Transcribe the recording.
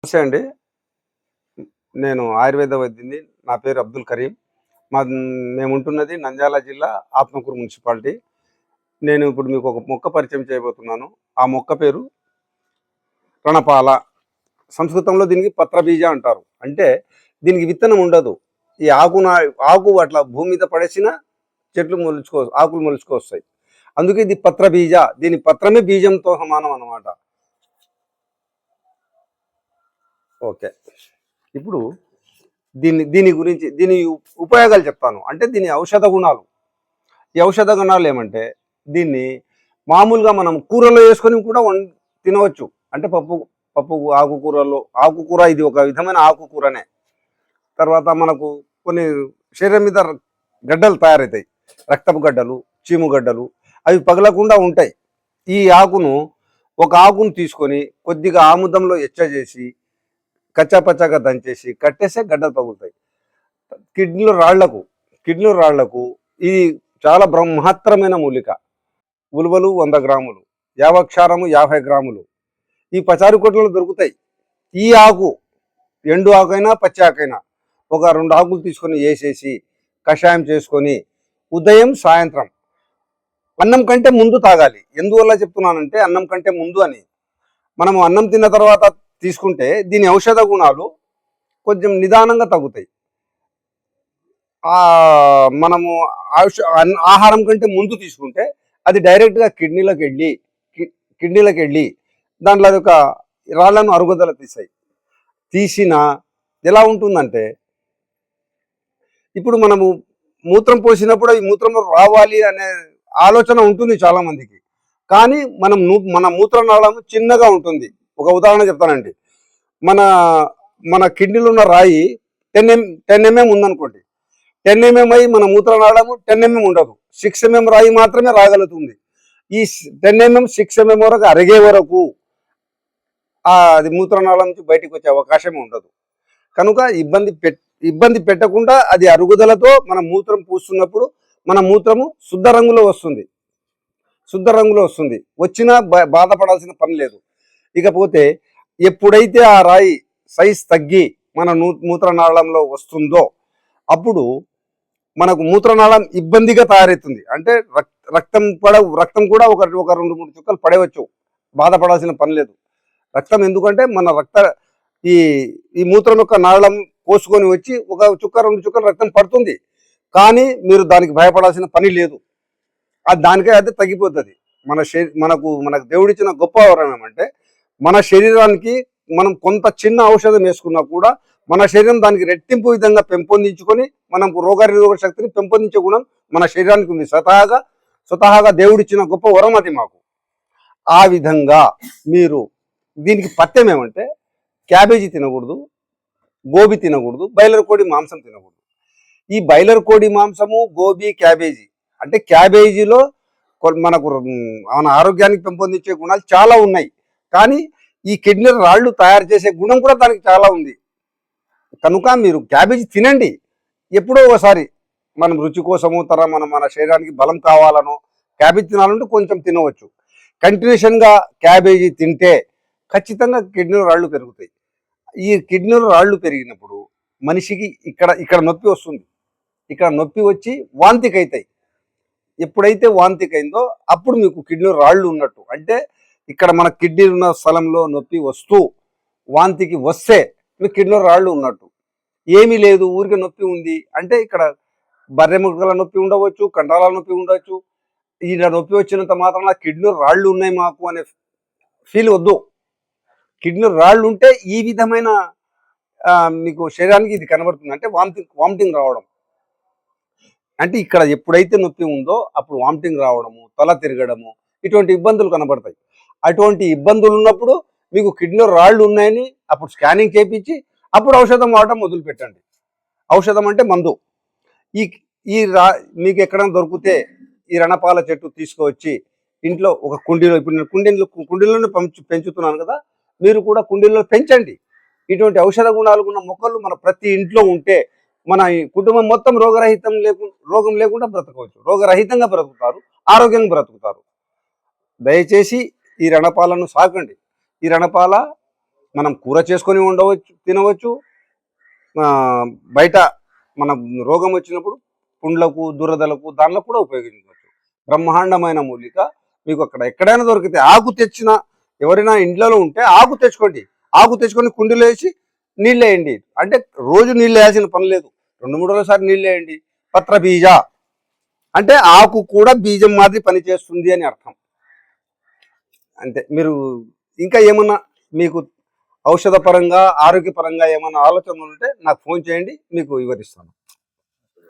నమస్తే అండి. నేను ఆయుర్వేద వైద్యుడిని. నా పేరు అబ్దుల్ కరీం. మా మేముంటున్నది నంద్యాల జిల్లా ఆత్మకూరు మున్సిపాలిటీ. నేను ఇప్పుడు మీకు ఒక మొక్క పరిచయం చేయబోతున్నాను. ఆ మొక్క పేరు రణపాల. సంస్కృతంలో దీనికి పత్రబీజ అంటారు. అంటే దీనికి విత్తనం ఉండదు. ఈ ఆకు అట్లా భూమి మీద పడేసినా చెట్లు ఆకులు మొలుచుకొస్తాయి. అందుకే ఇది పత్రబీజ. దీని పత్రమే బీజంతో సమానం అన్నమాట. ఓకే. ఇప్పుడు దీని గురించి దీని ఉపయోగాలు చెప్తాను. అంటే దీని ఔషధ గుణాలు. ఈ ఔషధ గుణాలు ఏమంటే దీన్ని మామూలుగా మనం కూరలో వేసుకొని కూడా తినవచ్చు. అంటే పప్పు పప్పు ఆకుకూరలో ఆకుకూర ఇది ఒక విధమైన ఆకుకూరనే. తర్వాత మనకు కొన్ని శరీరం మీద గడ్డలు తయారవుతాయి. రక్తపు గడ్డలు, చీము గడ్డలు అవి పగలకుండా ఉంటాయి. ఈ ఒక ఆకును తీసుకొని కొద్దిగా ఆముదంలో చేసి కచ్చాపచ్చాగా దంచేసి కట్టేస్తే గడ్డలు పగులుతాయి. కిడ్నీలో రాళ్లకు ఇది చాలా బ్రహ్మహత్తరమైన మూలిక. ఉలువలు 100 గ్రాములు, యావక్షారము 50 గ్రాములు ఈ పచారి కొట్లలో దొరుకుతాయి. ఈ ఆకు ఎండు ఆకైనా పచ్చి ఆకైనా ఒక 2 ఆకులు తీసుకొని వేసేసి కషాయం చేసుకొని ఉదయం సాయంత్రం అన్నం కంటే ముందు తాగాలి. ఎందువల్ల చెప్తున్నానంటే అన్నం కంటే ముందు అని. మనము అన్నం తిన్న తర్వాత తీసుకుంటే దీని ఔషధ గుణాలు కొంచెం నిదానంగా తగ్గుతాయి. మనము ఆహారం కంటే ముందు తీసుకుంటే అది డైరెక్ట్గా కిడ్నీలకు వెళ్ళి దాంట్లో అది ఒక రాళ్లను అరుగుదల తీసిన ఎలా ఉంటుందంటే ఇప్పుడు మనము మూత్రం పోసినప్పుడు ఈ మూత్రంలో రావాలి అనే ఆలోచన ఉంటుంది చాలా మందికి. కానీ మన మూత్రనాళం చిన్నగా ఉంటుంది. ఒక ఉదాహరణ చెప్తానండి. మన మన కిడ్నీలో ఉన్న రాయి 10 mm ఉందనుకోండి. 10 mm అయి మన మూత్రనాళము 10 mm ఉండదు. 6 mm రాయి మాత్రమే రాగలుగుతుంది. ఈ 10 mm 6 mm వరకు అరిగే వరకు అది మూత్రనాళం నుంచి బయటకు వచ్చే అవకాశమే ఉండదు. కనుక ఇబ్బంది పెట్టకుండా అది అరుగుదలతో మన మూత్రం పూస్తున్నప్పుడు మన మూత్రము శుద్ధ రంగులో వస్తుంది. వచ్చినా బాధపడాల్సిన పని లేదు. ఇకపోతే ఎప్పుడైతే ఆ రాయి సైజ్ తగ్గి మన మూత్రనాళంలో వస్తుందో అప్పుడు మనకు మూత్రనాళం ఇబ్బందిగా తయారవుతుంది. అంటే రక్తం కూడా ఒక 2-3 చుక్కలు పడవచ్చు. బాధపడాల్సిన పని లేదు. రక్తం ఎందుకంటే మన ఈ మూత్రం యొక్క నాళం కోసుకొని వచ్చి ఒక చుక్క 2 చుక్కలు రక్తం పడుతుంది. కానీ మీరు దానికి భయపడాల్సిన పని లేదు. దానికే అయితే తగ్గిపోతుంది. మనకు దేవుడిచ్చిన గొప్ప వరం ఏమంటే మన శరీరానికి మనం కొంత చిన్న ఔషధం వేసుకున్నా కూడా మన శరీరం దానికి రెట్టింపు విధంగా పెంపొందించుకొని మనకు రోగనిరోధక శక్తిని పెంపొందించే గుణం మన శరీరానికి ఉంది. స్వతహాగా దేవుడిచ్చిన గొప్ప వరం అది మాకు. ఆ విధంగా మీరు దీనికి పథ్యం ఏమంటే క్యాబేజీ తినకూడదు, గోబీ తినకూడదు, బాయిలర్ కోడి మాంసం తినకూడదు. ఈ బాయిలర్ కోడి మాంసము, గోబీ, క్యాబేజీ అంటే క్యాబేజీలో మనకు మన ఆరోగ్యానికి పెంపొందించే గుణాలు చాలా ఉన్నాయి. కానీ ఈ కిడ్నీ రాళ్ళు తయారు చేసే గుణం కూడా దానికి చాలా ఉంది. కనుక మీరు క్యాబేజీ తినండి. ఎప్పుడో ఒకసారి మనం రుచి కోసము మన శరీరానికి బలం కావాలనో క్యాబేజీ తినాలంటే కొంచెం తినవచ్చు. కంటిన్యూషన్గా క్యాబేజీ తింటే ఖచ్చితంగా కిడ్నీలో రాళ్ళు పెరుగుతాయి. ఈ కిడ్నీలో రాళ్ళు పెరిగినప్పుడు మనిషికి ఇక్కడ నొప్పి వస్తుంది. ఇక్కడ నొప్పి వచ్చి వాంతికి అవుతాయి. ఎప్పుడైతే వాంతికి అయిందో అప్పుడు మీకు కిడ్నీలో రాళ్ళు ఉన్నట్టు. అంటే ఇక్కడ మన కిడ్నీ ఉన్న స్థలంలో నొప్పి వస్తూ వాంతికి వస్తే మీకు కిడ్నీలో రాళ్ళు ఉన్నట్టు. ఏమీ లేదు, ఊరికి నొప్పి ఉంది అంటే ఇక్కడ బర్రె ముక్కల నొప్పి ఉండవచ్చు, కండరాల నొప్పి ఉండవచ్చు. ఈ నొప్పి వచ్చినంత మాత్రం కిడ్నీలో రాళ్ళు ఉన్నాయి మాకు అనే ఫీల్ వద్దు. కిడ్నీలో రాళ్ళు ఉంటే ఈ విధమైన మీకు శరీరానికి ఇది కనబడుతుంది. అంటే వామిటింగ్ రావడం. అంటే ఇక్కడ ఎప్పుడైతే నొప్పి ఉందో అప్పుడు వామిటింగ్ రావడము, తల తిరగడము ఇటువంటి ఇబ్బందులు కనబడతాయి. అటువంటి ఇబ్బందులు ఉన్నప్పుడు మీకు కిడ్నీలో రాళ్ళు ఉన్నాయని అప్పుడు స్కానింగ్ చేయించి అప్పుడు ఔషధం వాడటం మొదలు పెట్టండి. ఔషధం అంటే మందు. మీకు ఎక్కడైనా దొరికితే ఈ రణపాల చెట్టు తీసుకువచ్చి ఇంట్లో ఒక కుండీలో, ఇప్పుడు నేను కుండీలోనే పెంచుతున్నాను కదా, మీరు కూడా కుండీలో పెంచండి. ఇటువంటి ఔషధ గుణాలు ఉన్న మొక్కలు మన ప్రతి ఇంట్లో ఉంటే మన కుటుంబం మొత్తం రోగం లేకుండా బ్రతకవచ్చు. రోగరహితంగా బ్రతుకుతారు, ఆరోగ్యంగా బ్రతుకుతారు. దయచేసి ఈ రణపాలను సాకండి. ఈ రణపాల మనం కూర చేసుకొని ఉండవచ్చు, తినవచ్చు. ఆ, బయట మన రోగం వచ్చినప్పుడు పుండ్లకు దురదలకు దానిలో కూడా ఉపయోగించవచ్చు. బ్రహ్మాండమైన మూలిక మీకు అక్కడ ఎక్కడైనా దొరికితే ఆకు తెచ్చిన, ఎవరైనా ఇండ్లలో ఉంటే ఆకు తెచ్చుకోండి. ఆకు తెచ్చుకొని కుండీలో వేసి నీళ్ళు వేయండి. అంటే రోజు నీళ్ళు వేయాల్సిన పని లేదు, 2-3 రోజులసారి నీళ్ళు వేయండి. పత్ర బీజ అంటే ఆకు కూడా బీజం మాదిరి పనిచేస్తుంది అని అర్థం. అంటే మీరు ఇంకా ఏమన్నా మీకు ఔషధ పరంగా ఆరోగ్యపరంగా ఏమన్నా ఆలోచనలు ఉంటే నాకు ఫోన్ చేయండి, మీకు వివరిస్తాను.